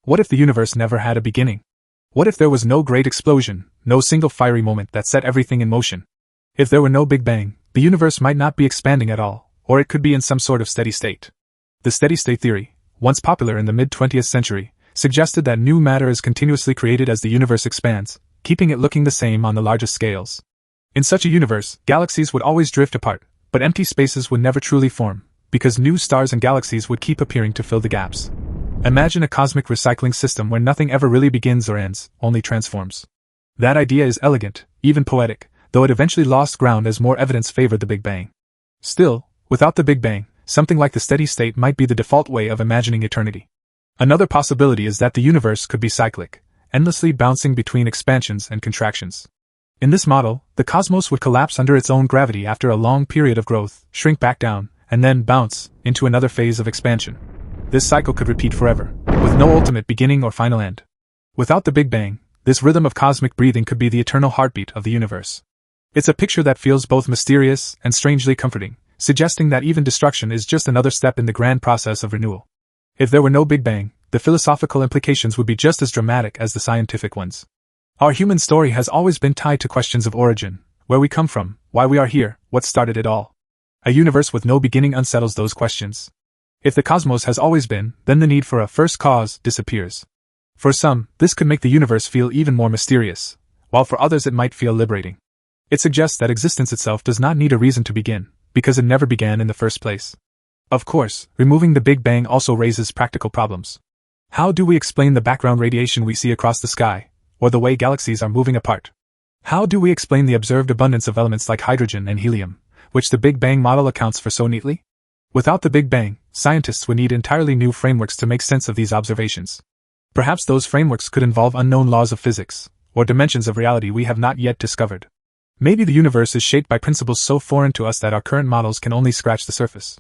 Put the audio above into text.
What if the universe never had a beginning? What if there was no great explosion, no single fiery moment that set everything in motion? If there were no Big Bang, the universe might not be expanding at all, or it could be in some sort of steady state. The steady state theory, once popular in the mid-20th century, suggested that new matter is continuously created as the universe expands, keeping it looking the same on the largest scales. In such a universe, galaxies would always drift apart, but empty spaces would never truly form, because new stars and galaxies would keep appearing to fill the gaps. Imagine a cosmic recycling system where nothing ever really begins or ends, only transforms. That idea is elegant, even poetic, though it eventually lost ground as more evidence favored the Big Bang. Still, without the Big Bang, something like the steady state might be the default way of imagining eternity. Another possibility is that the universe could be cyclic, endlessly bouncing between expansions and contractions. In this model, the cosmos would collapse under its own gravity after a long period of growth, shrink back down, and then bounce into another phase of expansion. This cycle could repeat forever, with no ultimate beginning or final end. Without the Big Bang, this rhythm of cosmic breathing could be the eternal heartbeat of the universe. It's a picture that feels both mysterious and strangely comforting, suggesting that even destruction is just another step in the grand process of renewal. If there were no Big Bang, the philosophical implications would be just as dramatic as the scientific ones. Our human story has always been tied to questions of origin, where we come from, why we are here, what started it all. A universe with no beginning unsettles those questions. If the cosmos has always been, then the need for a first cause disappears. For some, this could make the universe feel even more mysterious, while for others it might feel liberating. It suggests that existence itself does not need a reason to begin, because it never began in the first place. Of course, removing the Big Bang also raises practical problems. How do we explain the background radiation we see across the sky, or the way galaxies are moving apart? How do we explain the observed abundance of elements like hydrogen and helium, which the Big Bang model accounts for so neatly? Without the Big Bang, scientists would need entirely new frameworks to make sense of these observations. Perhaps those frameworks could involve unknown laws of physics, or dimensions of reality we have not yet discovered. Maybe the universe is shaped by principles so foreign to us that our current models can only scratch the surface.